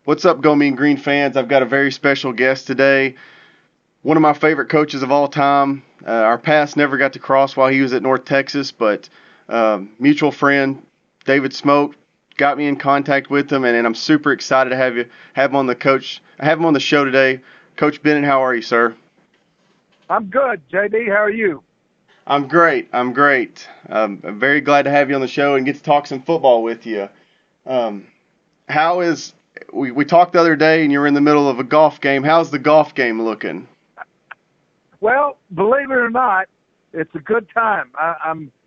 What's up, Go Mean Green fans? I've got a very special guest today. One of my favorite coaches of all time. Our paths never got to cross while he was at North Texas, but mutual friend David Smoke got me in contact with him, and I'm super excited to have him on the show today. Coach Bennett, how are you, sir? I'm good, JD. How are you? I'm great. I'm very glad to have you on the show and get to talk some football with you. We talked the other day, and you were in the middle of a golf game. How's the golf game looking? Well, believe it or not, it's a good time.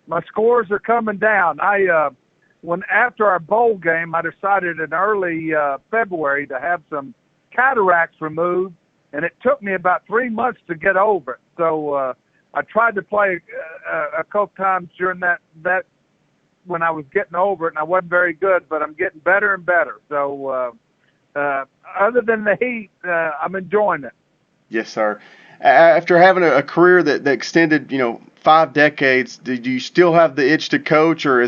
My scores are coming down. After our bowl game, I decided in early February to have some cataracts removed, and it took me about 3 months to get over it. So I tried to play a couple times during that when I was getting over it, and I wasn't very good, but I'm getting better and better. So other than the heat, I'm enjoying it. Yes, sir. After having a career that extended, 5 decades, do you still have the itch to coach, or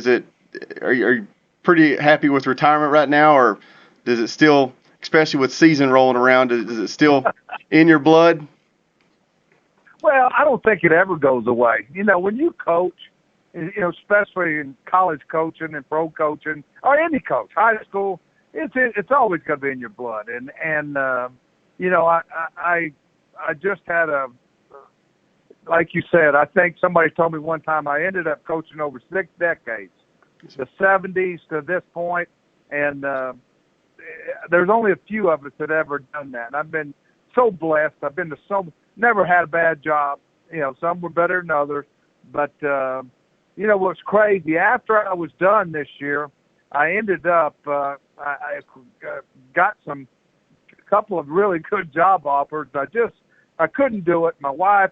are you pretty happy with retirement right now, or does it still, especially with season rolling around, is it still in your blood? Well, I don't think it ever goes away. When you coach, especially in college coaching and pro coaching, or any coach, high school, it's always going to be in your blood. I just had like you said, I think somebody told me one time I ended up coaching over 6 decades, the 70s to this point, and there's only a few of us that ever done that. And I've been so blessed. I've been never had a bad job. Some were better than others, but what's crazy, after I was done this year, I ended up, I got a couple of really good job offers. I couldn't do it. My wife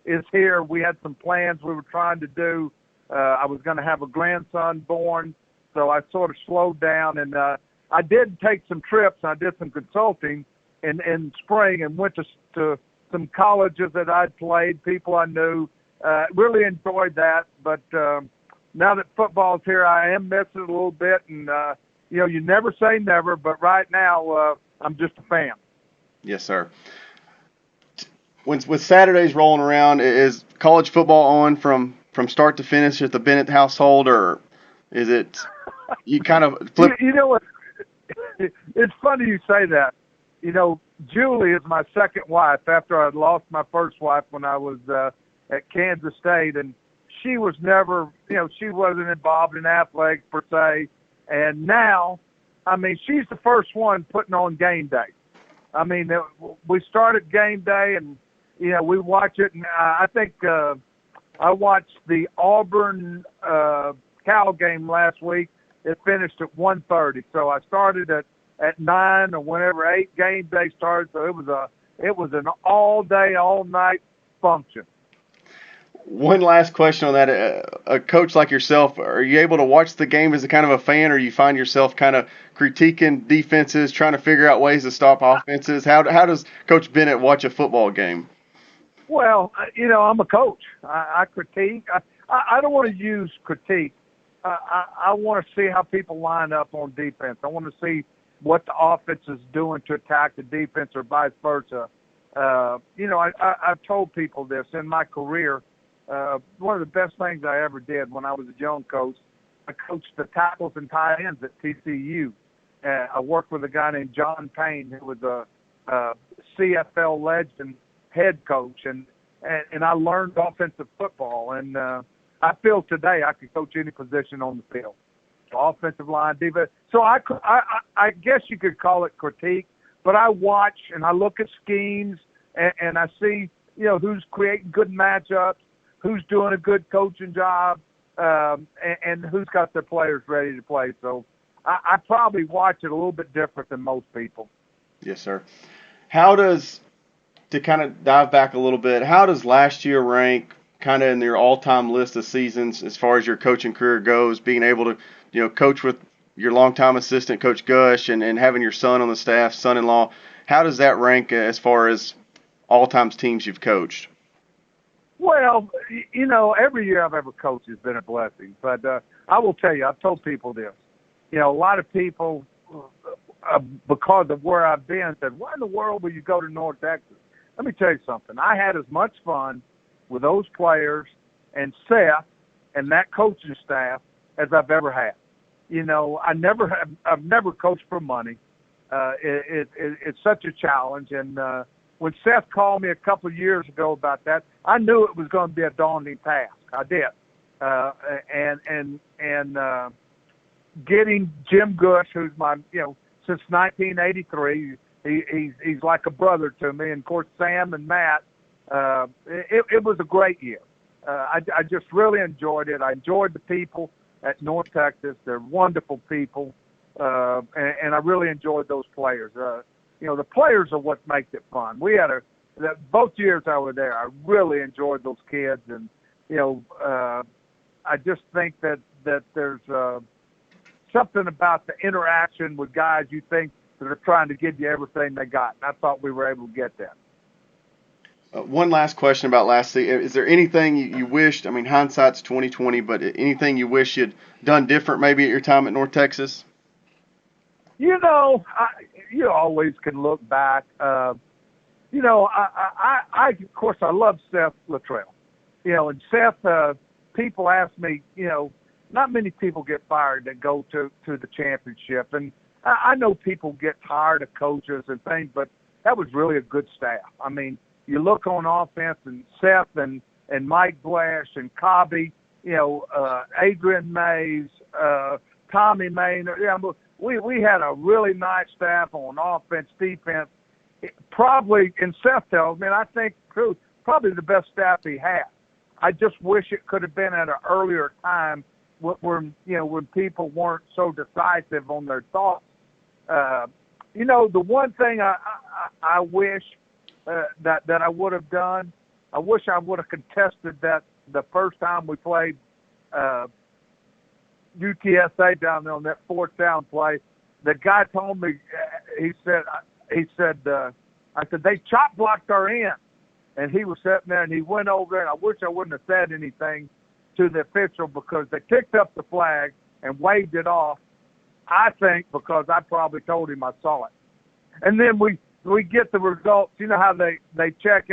is here. We had some plans we were trying to do. I was going to have a grandson born, so I sort of slowed down. And I did take some trips. I did some consulting in spring and went to some colleges that I'd played, people I knew. Really enjoyed that. But now that football's here, I am missing it a little bit. And, you never say never, but right now I'm just a fan. Yes, sir. With Saturdays rolling around, is college football on from start to finish at the Bennett household, or is it you kind of flip? You know what? It's funny you say that. Julie is my second wife after I lost my first wife when I was at Kansas State, and she was never, she wasn't involved in athletics per se. And now, she's the first one putting on game day. We started game day, and we watch it, and I think I watched the Auburn Cal game last week. It finished at 1:30, so I started at 9 or whenever 8 game day started. So it was an all day, all night function. One last question on that. A coach like yourself, are you able to watch the game as a kind of a fan, or you find yourself kind of critiquing defenses, trying to figure out ways to stop offenses? How does Coach Bennett watch a football game? Well, I'm a coach. I critique. I don't want to use critique. I want to see how people line up on defense. I want to see what the offense is doing to attack the defense or vice versa. I've told people this in my career. One of the best things I ever did when I was a young coach, I coached the tackles and tight ends at TCU. I worked with a guy named John Payne, who was a CFL legend head coach, and I learned offensive football. And I feel today I could coach any position on the field, offensive line, defense. So I guess you could call it critique, but I watch and I look at schemes and I see who's creating good matchups, who's doing a good coaching job, and who's got their players ready to play. So I probably watch it a little bit different than most people. Yes, sir. To kind of dive back a little bit, how does last year rank kind of in your all-time list of seasons as far as your coaching career goes, being able to, coach with your longtime assistant, Coach Gush, and having your son on the staff, son-in-law? How does that rank as far as all-time teams you've coached? Well, every year I've ever coached has been a blessing. But I will tell you, I've told people this. A lot of people, because because of where I've been, said, why in the world will you go to North Texas? Let me tell you something. I had as much fun with those players and Seth and that coaching staff as I've ever had. You know, I've never coached for money. It's such a challenge. And when Seth called me a couple of years ago about that, I knew it was going to be a daunting task. I did. And getting Jim Gush, who's my, since 1983, he's like a brother to me. And of course, Sam and Matt, it was a great year. I just really enjoyed it. I enjoyed the people at North Texas. They're wonderful people. And I really enjoyed those players. The players are what makes it fun. We had both years I was there, I really enjoyed those kids. And, I just think that there's something about the interaction with guys you think that are trying to give you everything they got. And I thought we were able to get that. One last question about last season. Is there anything you wished, I mean, hindsight's 2020, but anything you wish you'd done different maybe at your time at North Texas? You always can look back. I of course, I love Seth Luttrell. And Seth, people ask me, not many people get fired that go to the championship. And I know people get tired of coaches and things, but that was really a good staff. I mean, you look on offense and Seth and Mike Blash and Cobby, Adrian Mays, Tommy Maynard. We had a really nice staff on offense, defense. Probably, and Seth tells me, and I think true, probably the best staff he had. I just wish it could have been at an earlier time when people weren't so decisive on their thoughts. The one thing I wish that I would have done, I wish I would have contested that the first time we played UTSA down there on that fourth down play. The guy told me, I said, they chop blocked our end. And he was sitting there and he went over there, and I wish I wouldn't have said anything to the official because they picked up the flag and waved it off. I think because I probably told him I saw it. And then we get the results. You know how they check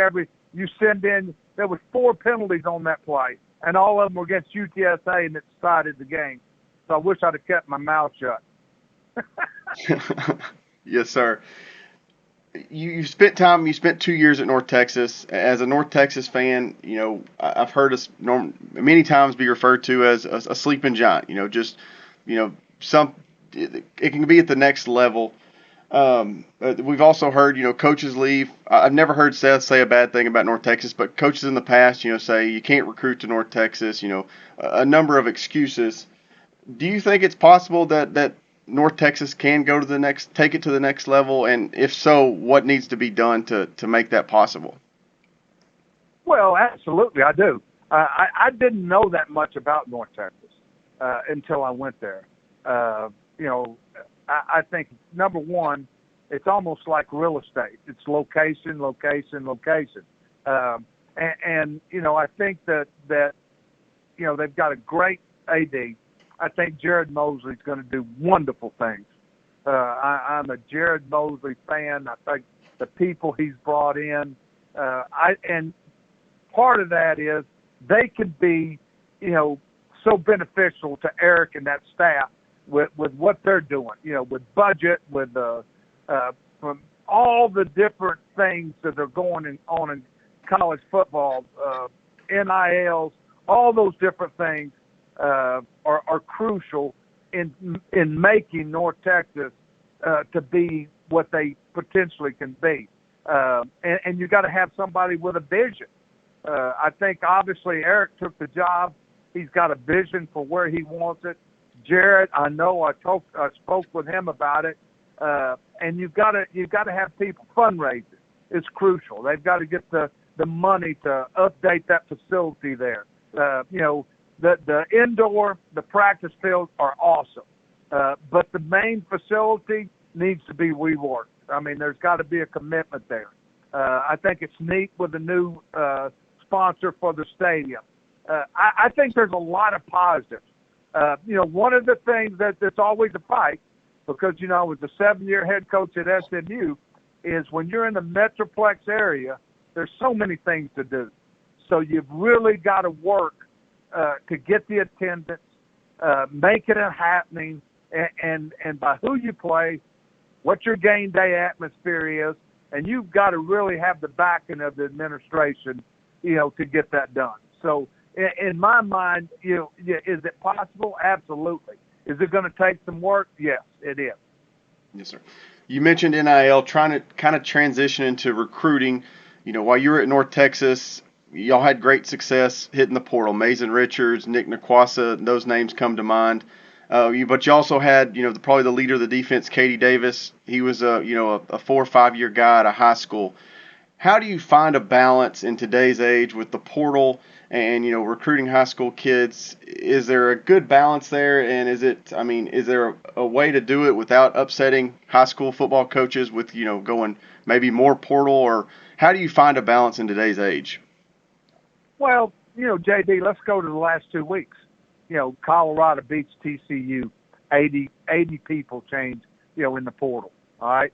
you send in, there was 4 penalties on that play, and all of them were against UTSA, and it decided the game. So I wish I'd have kept my mouth shut. Yes, sir. You spent 2 years at North Texas. As a North Texas fan, I've heard us many times be referred to as a sleeping giant. It can be at the next level. We've also heard, coaches leave. I've never heard Seth say a bad thing about North Texas, but coaches in the past, say you can't recruit to North Texas, a number of excuses. Do you think it's possible that North Texas can go to take it to the next level? And if so, what needs to be done to make that possible? Well, absolutely, I do. I didn't know that much about North Texas until I went there. I think, number one, it's almost like real estate. It's location, location, location. And I think that they've got a great AD. I think Jared Mosley's going to do wonderful things. I'm a Jared Mosley fan. I think the people he's brought in, and part of that is they could be, so beneficial to Eric and that staff with what they're doing, with budget, with from all the different things that are going on in college football, NILs, all those different things are crucial in making North Texas to be what they potentially can be. And you got to have somebody with a vision. I think obviously Eric took the job. He's got a vision for where he wants it. Jared, I know I spoke with him about it. And you've got to have people fundraising. It's crucial. They've got to get the money to update that facility there. The indoor, the practice fields are awesome. But the main facility needs to be reworked. I mean, there's got to be a commitment there. I think it's neat with the new sponsor for the stadium. I think there's a lot of positives. One of the things that's always a fight because, I was a 7-year head coach at SMU, is when you're in the Metroplex area, there's so many things to do. So you've really got to work to get the attendance, make it a happening, and by who you play, what your game day atmosphere is, and you've got to really have the backing of the administration, to get that done. So in my mind, is it possible? Absolutely. Is it going to take some work? Yes, it is. Yes, sir. You mentioned NIL, trying to kind of transition into recruiting. While you were at North Texas, y'all had great success hitting the portal. Mason Richards, Nick Naquassa, those names come to mind. But you also had, probably the leader of the defense, Katie Davis. He was a 4 or 5 year guy at a high school. How do you find a balance in today's age with the portal and, recruiting high school kids? Is there a good balance there? And is there a way to do it without upsetting high school football coaches with, going maybe more portal? Or how do you find a balance in today's age? Well, JD, let's go to the last 2 weeks. Colorado beats TCU, 80 people change, in the portal. All right.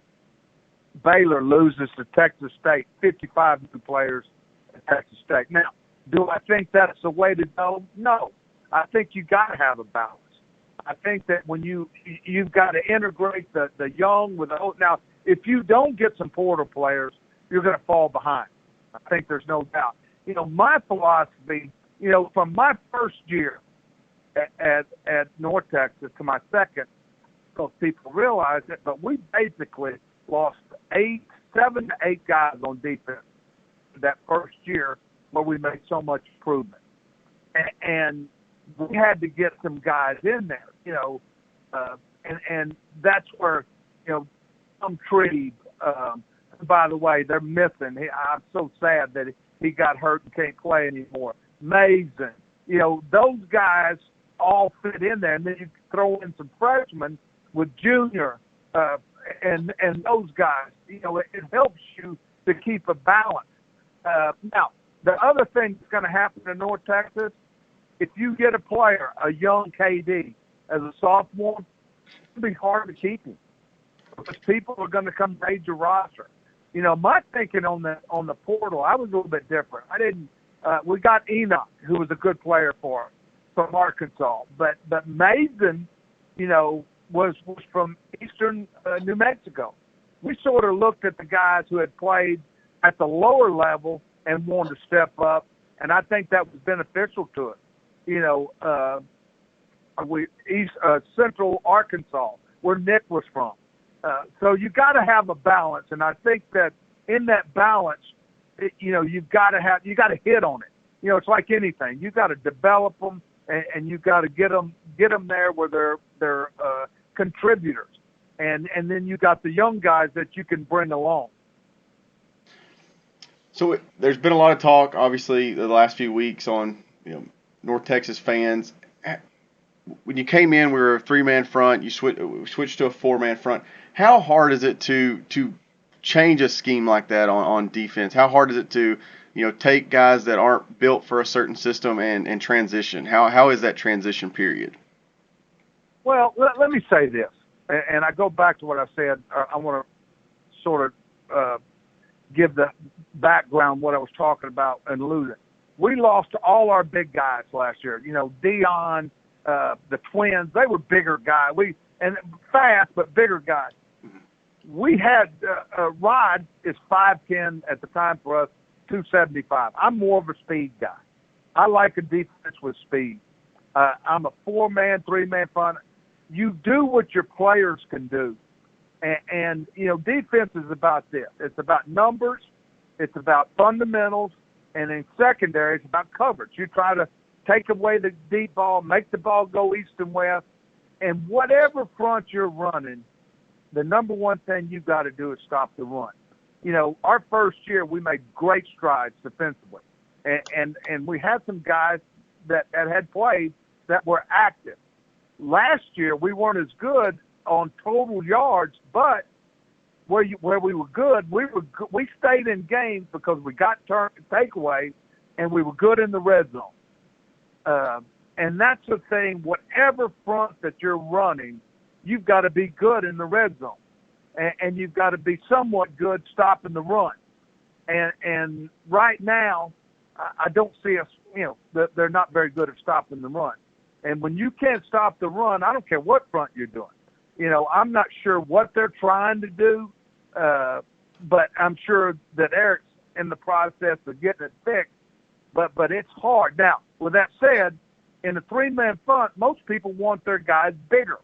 Baylor loses to Texas State, 55 new players at Texas State. Now, do I think that's the way to go? No. I think you got to have a balance. I think that when you've got to integrate the young with the old. Now, if you don't get some portal players, you're going to fall behind. I think there's no doubt. My philosophy, from my first year at North Texas to my second, because people realize it, but we basically lost 7 to 8 guys on defense that first year where we made so much improvement. And we had to get some guys in there, and that's where, Tom Tree, by the way, they're missing. I'm so sad that he got hurt and can't play anymore. Mason, those guys all fit in there. And then you throw in some freshmen with junior, and those guys, it helps you to keep a balance. Now, the other thing that's going to happen in North Texas, if you get a player, a young KD, as a sophomore, it'll be hard to keep him because people are going to come raid your roster. My thinking on the portal, I was a little bit different. We got Enoch, who was a good player for us, from Arkansas, but Mason, was from eastern New Mexico. We sort of looked at the guys who had played at the lower level and wanted to step up, and I think that was beneficial to us. Central Arkansas, where Nick was from. So you got to have a balance, and I think that in that balance, you've got to hit on it. It's like anything. You got to develop them, and you got to get them there where they're contributors, and then you got the young guys that you can bring along. So there's been a lot of talk, obviously, the last few weeks on North Texas fans. When you came in, we were a 3-man front. You switched to a 4-man front. How hard is it to change a scheme like that on defense? How hard is it to take guys that aren't built for a certain system and transition? How is that transition period? Well, let me say this, and I go back to what I said. I want to sort of give the background what I was talking about and losing. We lost all our big guys last year. Dion, the twins, they were bigger guys. And fast, but bigger guys. We had Rod is 5'10" at the time for us, 275. I'm more of a speed guy. I like a defense with speed. I'm a 4-man, 3-man front. You do what your players can do. And defense is about this. It's about numbers. It's about fundamentals. And in secondary, it's about coverage. You try to take away the deep ball, make the ball go east and west. And whatever front you're running, the number one thing you've got to do is stop the run. Our first year, we made great strides defensively. And we had some guys that had played that were active. Last year, we weren't as good on total yards, but where we were good, we stayed in games because we got takeaway, and we were good in the red zone. And that's the thing. Whatever front that you're running, you've got to be good in the red zone, and you've got to be somewhat good stopping the run. And right now, I don't see us, they're not very good at stopping the run. And when you can't stop the run, I don't care what front you're doing. I'm not sure what they're trying to do, but I'm sure that Eric's in the process of getting it fixed. But it's hard. Now, with that said, in a three-man front, most people want their guys bigger.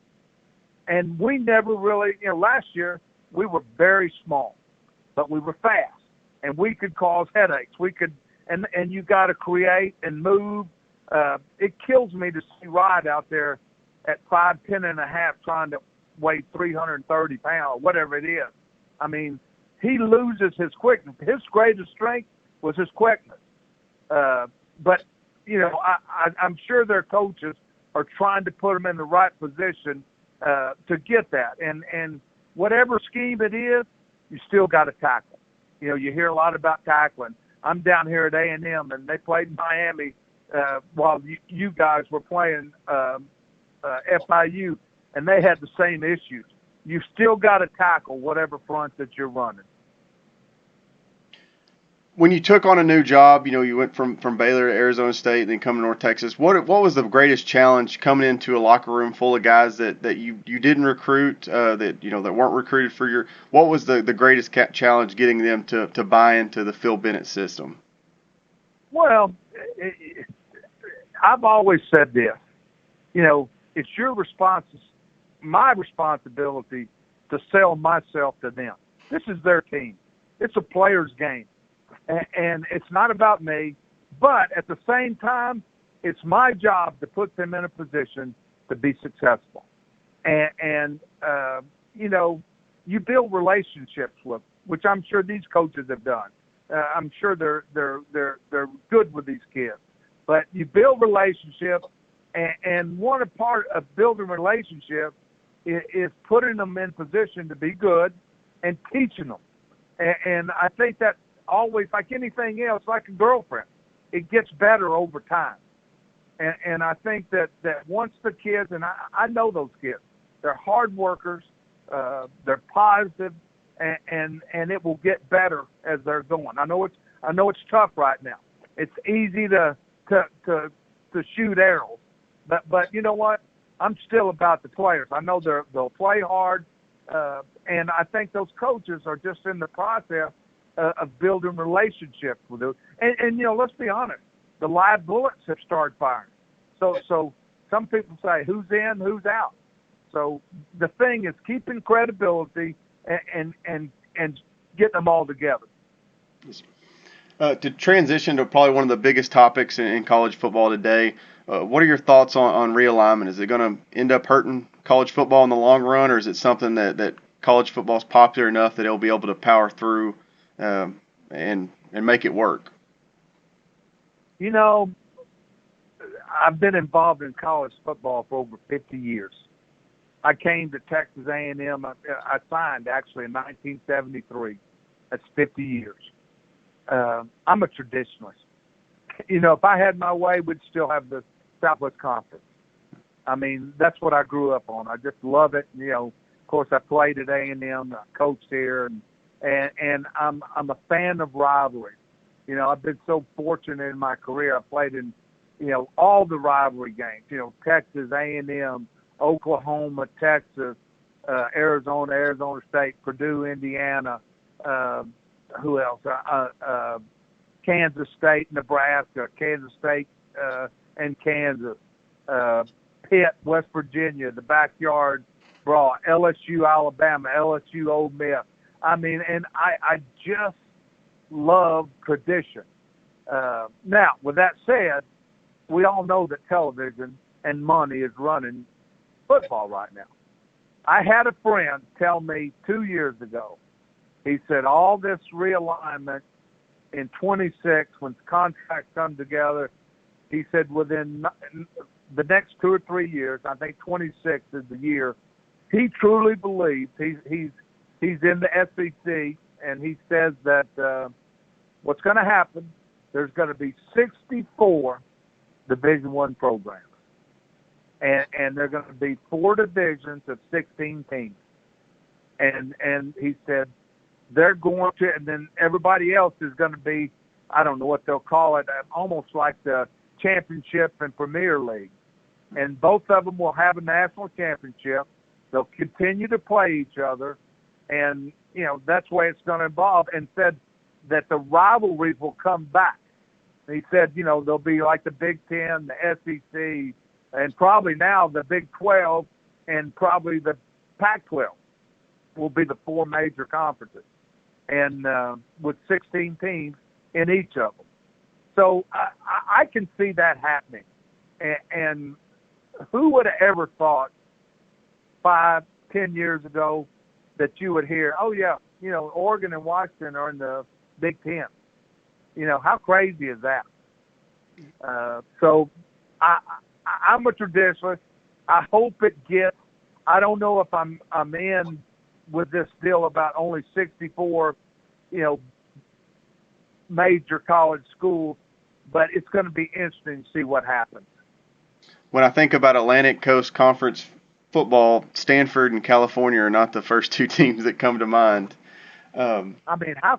And we never really, last year we were very small, but we were fast. And we could cause headaches. We could, and you got to create and move. It kills me to see Rod out there at 5'10" and a half trying to weigh 330 pounds, whatever it is. I mean, he loses his quickness. His greatest strength was his quickness. But I'm sure their coaches are trying to put him in the right position to get that. And whatever scheme it is, you still got to tackle. You hear a lot about tackling. I'm down here at A&M, and they played in Miami while you guys were playing FIU, and they had the same issues. You still got to tackle whatever front that you're running. When you took on a new job, you went from Baylor to Arizona State and then come to North Texas. What was the greatest challenge coming into a locker room full of guys that you didn't recruit, that weren't recruited for your? What was the greatest challenge getting them to buy into the Phil Bennett system? Well, I've always said this. It's my responsibility to sell myself to them. This is their team. It's a player's game. And it's not about me, but at the same time, it's my job to put them in a position to be successful. And you build relationships with, which I'm sure these coaches have done. I'm sure they're good with these kids. But you build relationships, and one part of building relationships is putting them in position to be good and teaching them. And I think that always, like anything else, like a girlfriend, it gets better over time. And I think that once the kids, and I know those kids, they're hard workers, they're positive, and it will get better as they're going. I know it's tough right now. It's easy to shoot arrows, but you know what? I'm still about the players. I know they'll play hard, and I think those coaches are just in the process of building relationships with them. And let's be honest, the live bullets have started firing. So some people say, who's in, who's out? So the thing is keeping credibility and getting them all together. To transition to probably one of the biggest topics in college football today, what are your thoughts on realignment? Is it going to end up hurting college football in the long run, or is it something that college football is popular enough that it'll be able to power through and make it work? I've been involved in college football for over 50 years. I came to Texas A&M. I signed actually in 1973. That's 50 years. I'm a traditionalist. If I had my way, we'd still have the Southwest Conference. I mean, that's what I grew up on. I just love it. Of course, I played at A&M. I coached here, and I'm a fan of rivalry. I've been so fortunate in my career. I played in, all the rivalry games. Texas A&M, Oklahoma, Texas, Arizona State, Purdue, Indiana. Who else? Kansas State, Nebraska, Kansas State, and Kansas, Pitt, West Virginia, the backyard brawl, LSU, Alabama, LSU, Ole Miss. I mean, and I just love tradition. Now, with that said, we all know that television and money is running football right now. I had a friend tell me 2 years ago, he said, all this realignment in 26, when contracts come together, he said within the next 2 or 3 years, I think 26 is the year, he truly believes, he's in the SEC, and he says that what's going to happen, there's going to be 64 Division I programs. and they're going to be 4 divisions of 16 teams. And he said they're going to, and then everybody else is going to be, I don't know what they'll call it, almost like the championship and Premier League. And both of them will have a national championship. They'll continue to play each other, and that's the way it's going to evolve. And said that the rivalries will come back. He said, there'll be like the Big Ten, the SEC, and probably now the Big 12, and probably the Pac-12 will be the 4 major conferences, and with 16 teams in each of them. So I can see that happening. And who would have ever thought 5, 10 years ago that you would hear, oh, yeah, Oregon and Washington are in the Big Ten. How crazy is that? So I'm a traditionalist. I hope it gets. I don't know if I'm in with this deal about only 64, major college schools, but it's going to be interesting to see what happens. When I think about Atlantic Coast Conference football, Stanford and California are not the first 2 teams that come to mind. I mean, how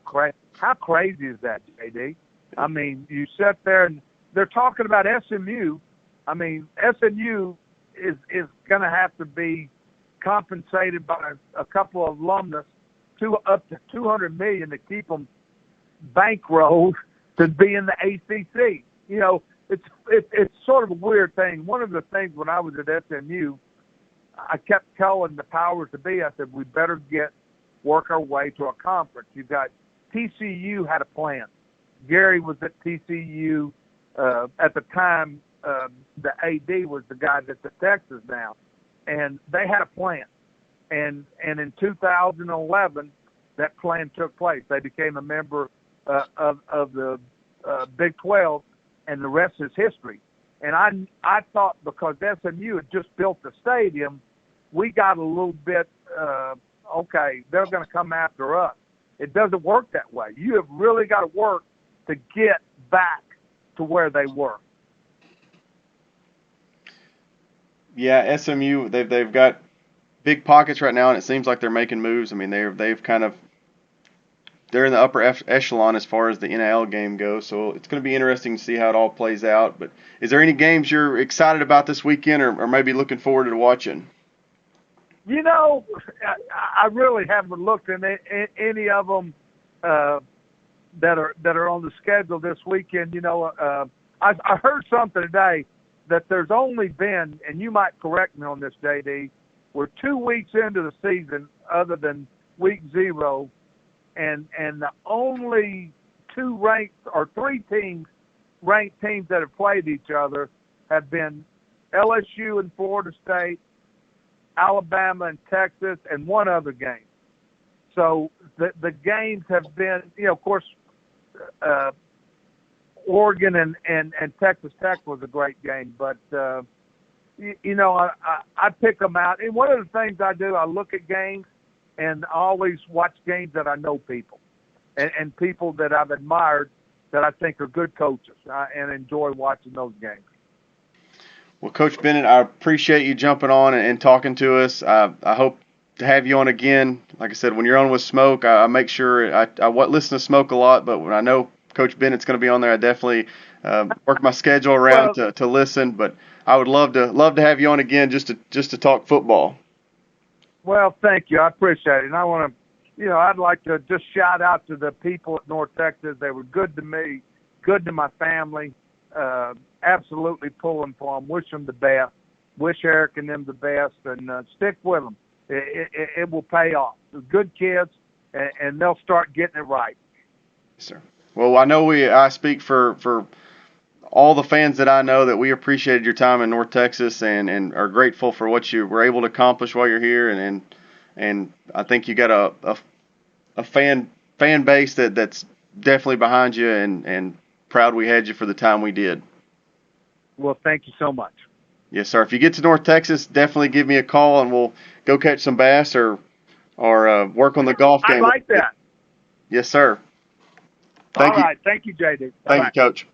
crazy is that, JD? I mean, you sit there and they're talking about SMU. I mean, SMU is going to have to be compensated by a couple of alumnus up to $200 million to keep them bankrolled to be in the ACC. It's sort of a weird thing. One of the things when I was at SMU, I kept telling the powers to be, I said, we better work our way to a conference. You've got TCU had a plan. Gary was at TCU at the time. The AD was the guy that's at Texas now, and they had a plan. And in 2011, that plan took place. They became a member of the Big 12, and the rest is history. And I thought because SMU had just built the stadium, we got a little bit, okay, they're going to come after us. It doesn't work that way. You have really got to work to get back to where they were. Yeah, SMU, they've got big pockets right now, and it seems like they're making moves. I mean, they're in the upper echelon as far as the NIL game goes, so it's going to be interesting to see how it all plays out. But is there any games you're excited about this weekend or maybe looking forward to watching? I really haven't looked at any of them that are on the schedule this weekend. I heard something today that there's only been, and you might correct me on this, JD, we're 2 weeks into the season other than week 0, and the only 2 3 ranked teams that have played each other have been LSU and Florida State, Alabama and Texas, and 1 other game. So the games have been, of course, Oregon and Texas Tech was a great game, but I pick them out. And one of the things I do, I look at games and I always watch games that I know people and people that I've admired that I think are good coaches, and enjoy watching those games. Well, Coach Bennett, I appreciate you jumping on and talking to us. I hope to have you on again. Like I said, when you're on with Smoke, I make sure I listen to Smoke a lot, but when I know Coach Bennett's going to be on there, I definitely work my schedule around to listen. But I would love to have you on again just to talk football. Well, thank you. I appreciate it. And I want to, I'd like to just shout out to the people at North Texas. They were good to me, good to my family. Absolutely pulling for them. Wish them the best. Wish Eric and them the best, and stick with them. It will pay off. They're good kids, and they'll start getting it right. Yes, sir. Well, I know I speak for all the fans that I know that we appreciated your time in North Texas and are grateful for what you were able to accomplish while you're here, and I think you got a fan base that's definitely behind you, and proud we had you for the time we did. Well, thank you so much. Yes, sir. If you get to North Texas, definitely give me a call, and we'll go catch some bass or work on the golf game. I like that. Yes, sir. All right. Thank you, JD. Thank you, Coach.